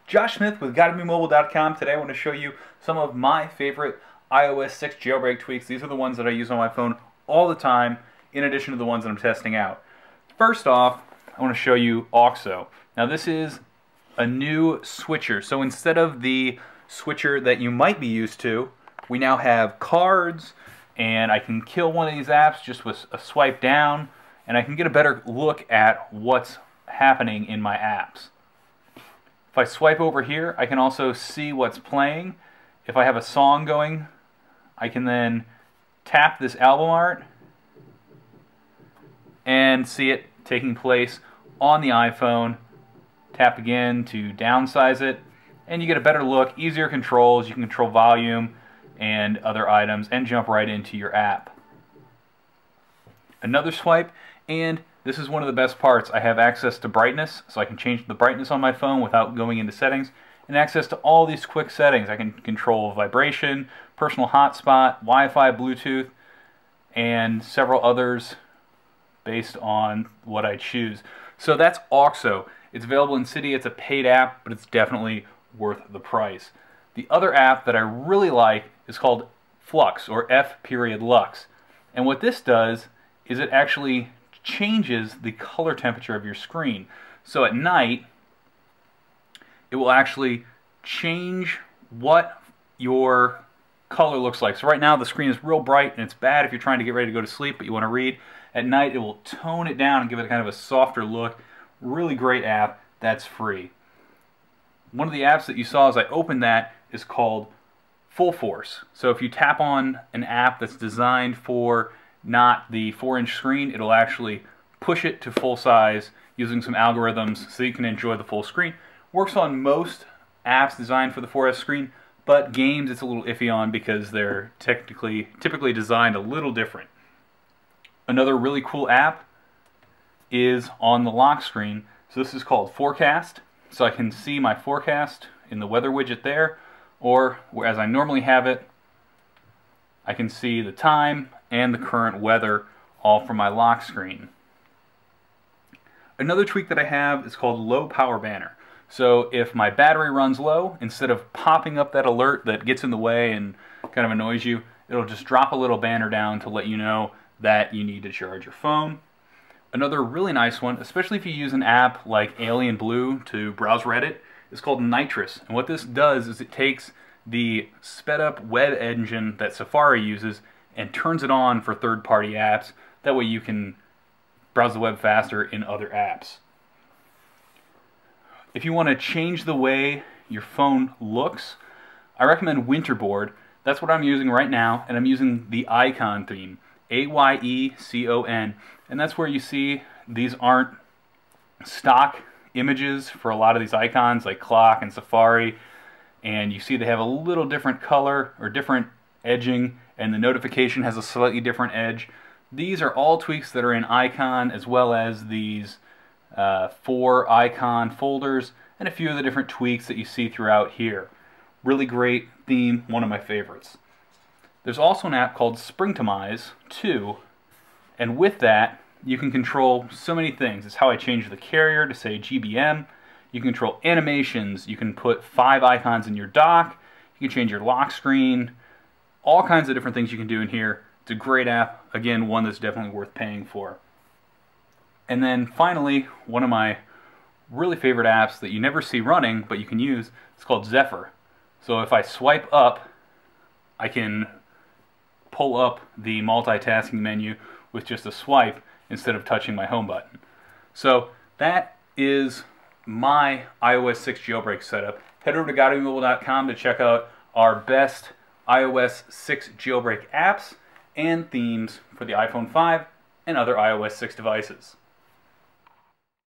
Josh Smith with GottaBeMobile.com. Today I want to show you some of my favorite iOS 6 jailbreak tweaks. These are the ones that I use on my phone all the time, in addition to the ones that I'm testing out. First off, I want to show you OXO. Now this is a new switcher. So instead of the switcher that you might be used to, we now have cards, and I can kill one of these apps just with a swipe down, and I can get a better look at what's happening in my apps. If I swipe over here, I can also see what's playing. If I have a song going, I can then tap this album art and see it taking place on the iPhone. Tap again to downsize it, and you get a better look, easier controls. You can control volume and other items and jump right into your app. Another swipe, and this is one of the best parts. I have access to brightness, so I can change the brightness on my phone without going into settings, and access to all these quick settings. I can control vibration, personal hotspot, Wi-Fi, Bluetooth, and several others based on what I choose. So that's OXO. It's available in Cydia. It's a paid app, but it's definitely worth the price. The other app that I really like is called Flux, or F.Lux. And what this does is it actually changes the color temperature of your screen. So at night, it will actually change what your color looks like. So right now the screen is real bright, and it's bad if you're trying to get ready to go to sleep but you want to read. At night it will tone it down and give it kind of a softer look. Really great app that's free. One of the apps that you saw as I opened that is called Full Force. So if you tap on an app that's designed for not the 4-inch screen, it'll actually push it to full size using some algorithms so you can enjoy the full screen. Works on most apps designed for the 4S screen, but games it's a little iffy on because they're typically designed a little different. Another really cool app is on the lock screen. So this is called Forecast. So I can see my forecast in the weather widget there, or as I normally have it, I can see the time and the current weather all from my lock screen. Another tweak that I have is called Low Power Banner. So if my battery runs low, instead of popping up that alert that gets in the way and kind of annoys you, it'll just drop a little banner down to let you know that you need to charge your phone. Another really nice one, especially if you use an app like Alien Blue to browse Reddit, is called Nitrous. And what this does is it takes the sped up web engine that Safari uses and turns it on for third-party apps. That way you can browse the web faster in other apps. If you want to change the way your phone looks, I recommend Winterboard. That's what I'm using right now, and I'm using the icon theme, AYECON. And that's where you see these aren't stock images for a lot of these icons like Clock and Safari, and you see they have a little different color or different edging, and the notification has a slightly different edge. These are all tweaks that are in icon, as well as these 4 icon folders and a few of the different tweaks that you see throughout here. Really great theme, one of my favorites. There's also an app called Springtomize 2, and with that you can control so many things. It's how I change the carrier to say GBM. You can control animations. You can put 5 icons in your dock. You can change your lock screen. All kinds of different things you can do in here. It's a great app. Again, one that's definitely worth paying for. And then finally, one of my really favorite apps that you never see running but you can use, it's called Zephyr. So if I swipe up, I can pull up the multitasking menu with just a swipe instead of touching my home button. So that is my iOS 6 jailbreak setup. Head over to GottaBeMobile.com to check out our best iOS 6 jailbreak apps and themes for the iPhone 5 and other iOS 6 devices.